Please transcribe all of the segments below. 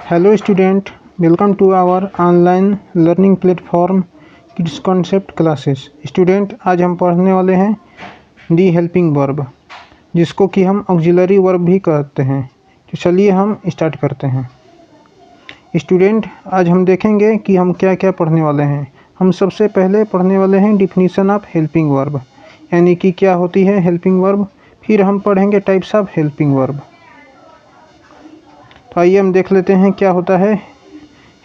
Hello student, welcome to our online learning platform kids concept classes. Student, आज हम पढ़ने वाले हैं दी हेल्पिंग वर्ब, जिसको कि हम ऑक्सिलरी वर्ब भी कहते हैं। तो चलिए हम स्टार्ट करते हैं। स्टूडेंट, आज हम देखेंगे कि हम क्या क्या पढ़ने वाले हैं। हम सबसे पहले पढ़ने वाले हैं डिफिनीशन ऑफ हेल्पिंग वर्ब, यानी कि क्या होती है हेल्पिंग वर्ब। फिर हम पढ़ेंगे टाइप्स ऑफ हेल्पिंग वर्ब। तो आइए हम देख लेते हैं क्या होता है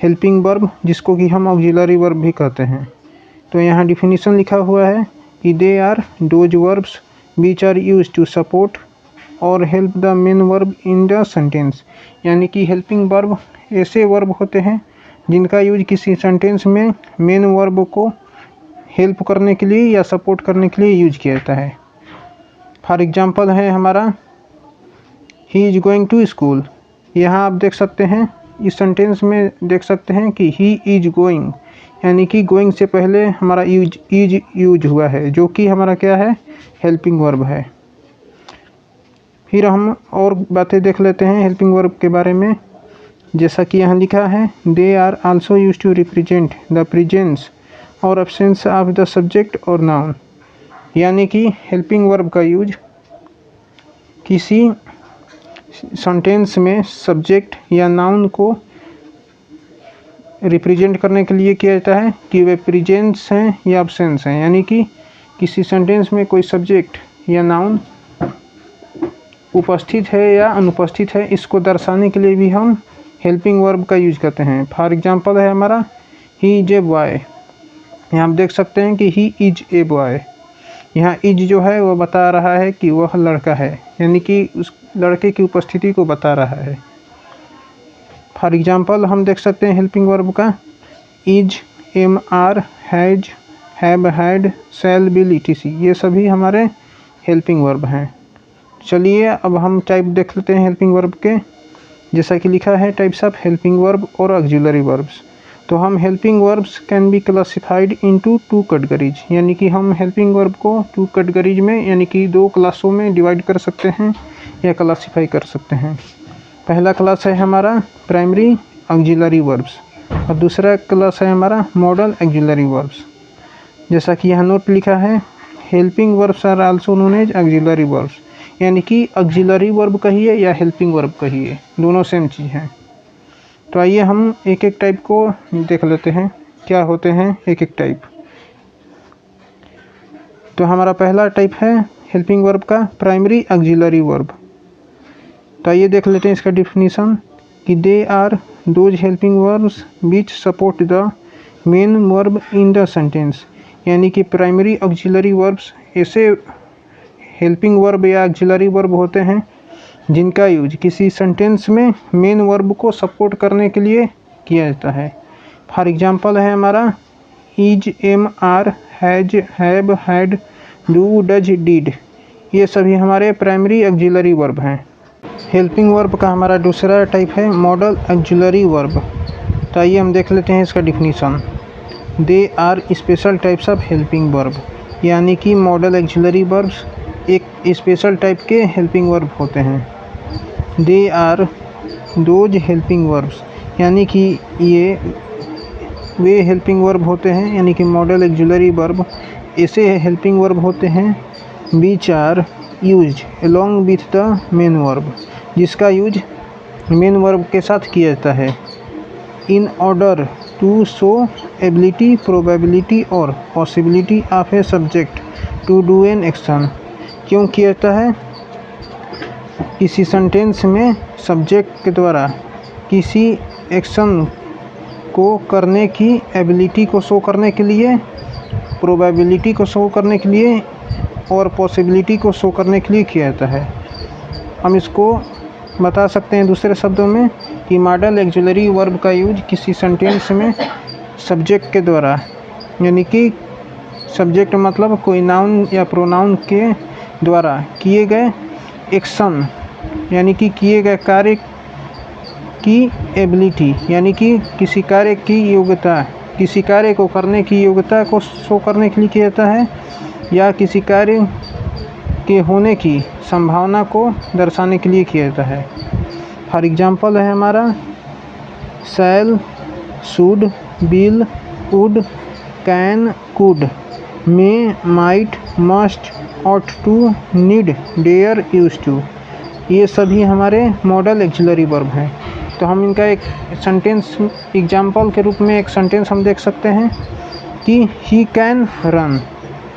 हेल्पिंग वर्ब, जिसको कि हम ऑक्सिलरी वर्ब भी कहते हैं। तो यहाँ डिफिनीशन लिखा हुआ है कि they are those verbs which are use to support और help the main verb in the sentence. यानी कि हेल्पिंग वर्ब ऐसे वर्ब होते हैं जिनका यूज किसी सेंटेंस में मेन वर्ब को हेल्प करने के लिए या सपोर्ट करने के लिए यूज किया जाता है। फॉर एग्जांपल है हमारा he is going to school. यहाँ आप देख सकते हैं, इस सेंटेंस में देख सकते हैं कि ही इज गोइंग, यानी कि गोइंग से पहले हमारा इज यूज हुआ है, जो कि हमारा क्या है हेल्पिंग वर्ब है। फिर हम और बातें देख लेते हैं हेल्पिंग वर्ब के बारे में। जैसा कि यहाँ लिखा है, they are also use to represent the presence और एब्सेंस ऑफ द सब्जेक्ट और नाउन। यानी कि हेल्पिंग वर्ब का यूज किसी सेंटेंस में सब्जेक्ट या नाउन को रिप्रेजेंट करने के लिए किया जाता है कि वे प्रेजेंस हैं या एब्सेंस हैं। यानी कि किसी सेंटेंस में कोई सब्जेक्ट या नाउन उपस्थित है या अनुपस्थित है, इसको दर्शाने के लिए भी हम हेल्पिंग वर्ब का यूज करते हैं। फॉर एग्जांपल है हमारा ही इज ए बॉय। यहाँ आप देख सकते हैं कि ही इज ए बॉय। यहाँ इज जो है वो बता रहा है कि वह लड़का है, यानी कि उस लड़के की उपस्थिति को बता रहा है। फॉर एग्जांपल हम देख सकते हैं हेल्पिंग वर्ब का is, am are, has, have, had, shall, will, etc। ये सभी हमारे हेल्पिंग वर्ब हैं। चलिए अब हम टाइप देख लेते हैं हेल्पिंग वर्ब के। जैसा कि लिखा है टाइप्स ऑफ हेल्पिंग वर्ब और ऑक्सिलरी वर्ब्स। तो हम helping verbs can be classified into 2 categories, यानी कि हम हेल्पिंग वर्ब को 2 कैटेगरीज में, यानी कि 2 क्लासों में डिवाइड कर सकते हैं या क्लासिफाई कर सकते हैं। पहला क्लास है हमारा प्राइमरी ऑक्सिलरी वर्ब्स और दूसरा क्लास है हमारा मॉडल ऑक्सिलरी वर्ब्स। जैसा कि यहाँ नोट लिखा है, helping verbs are also known as auxiliary verbs. यानी कि ऑक्सिलरी वर्ब कहिए या हेल्पिंग वर्ब कहिए, दोनों सेम चीज़ हैं। तो आइए हम एक एक टाइप को देख लेते हैं क्या होते हैं एक एक टाइप। तो हमारा पहला टाइप है हेल्पिंग वर्ब का प्राइमरी ऑक्सिलरी वर्ब। तो आइए देख लेते हैं इसका डिफिनीशन कि they are those helping verbs which support the main verb in the sentence. यानी कि प्राइमरी ऑक्सिलरी वर्ब्स ऐसे हेल्पिंग वर्ब या ऑक्सिलरी वर्ब होते हैं जिनका यूज किसी सेंटेंस में मेन वर्ब को सपोर्ट करने के लिए किया जाता है। फॉर एग्जांपल है हमारा is, am are, has, have, had, do, does, did. ये सभी हमारे प्राइमरी ऑक्सिलरी वर्ब हैं। हेल्पिंग वर्ब का हमारा दूसरा टाइप है मॉडल ऑक्सिलरी वर्ब। तो आइए हम देख लेते हैं इसका definition. They are special types of helping verb. यानी कि मॉडल ऑक्सिलरी वर्ब्स एक स्पेशल टाइप के हेल्पिंग वर्ब होते हैं। They are those helping verbs, यानी कि ये वे हेल्पिंग वर्ब होते हैं, यानी कि मॉडल ऑक्सिलरी वर्ब ऐसे हेल्पिंग वर्ब होते हैं which are use along with the main verb, जिसका यूज मेन वर्ब के साथ किया जाता है in order to show ability, probability और possibility of a subject to do an action. क्यों किया जाता है? किसी सेंटेंस में सब्जेक्ट के द्वारा किसी एक्शन को करने की एबिलिटी को शो करने के लिए, प्रोबेबिलिटी को शो करने के लिए और पॉसिबिलिटी को शो करने के लिए किया जाता है। हम इसको बता सकते हैं दूसरे शब्दों में कि मॉडल ऑक्सिलरी वर्ब का यूज किसी सेंटेंस में सब्जेक्ट के द्वारा, यानी कि सब्जेक्ट मतलब कोई नाउन या प्रोनाउन के द्वारा किए गए एक्शन, यानी कि किए गए कार्य की एबिलिटी, यानी कि किसी कार्य की योग्यता, किसी कार्य को करने की योग्यता को शो करने के लिए किया जाता है या किसी कार्य के होने की संभावना को दर्शाने के लिए किया जाता है। फॉर एग्जांपल है हमारा shall, should, will, would, can, could, may, might, must, ought to, need, dare, use to, ये सभी हमारे मॉडल एक्सिलरी वर्ब हैं। तो हम इनका एक सेंटेंस एग्जाम्पल के रूप में एक सेंटेंस हम देख सकते हैं कि ही कैन रन।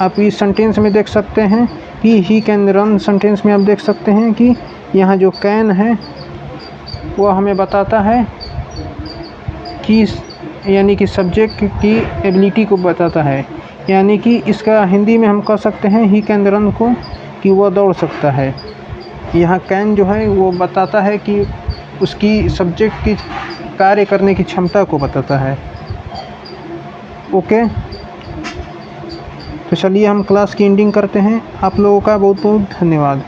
आप इस सेंटेंस में देख सकते हैं कि ही कैन रन सेंटेंस में आप देख सकते हैं कि यहाँ जो कैन है वो हमें बताता है कि यानी कि सब्जेक्ट की एबिलिटी को बताता है, यानी कि इसका हिंदी में हम कह सकते हैं ही कैन रन को कि वह दौड़ सकता है। यहाँ कैन जो है वो बताता है कि उसकी सब्जेक्ट की कार्य करने की क्षमता को बताता है। ओके, तो चलिए हम क्लास की एंडिंग करते हैं। आप लोगों का बहुत बहुत धन्यवाद।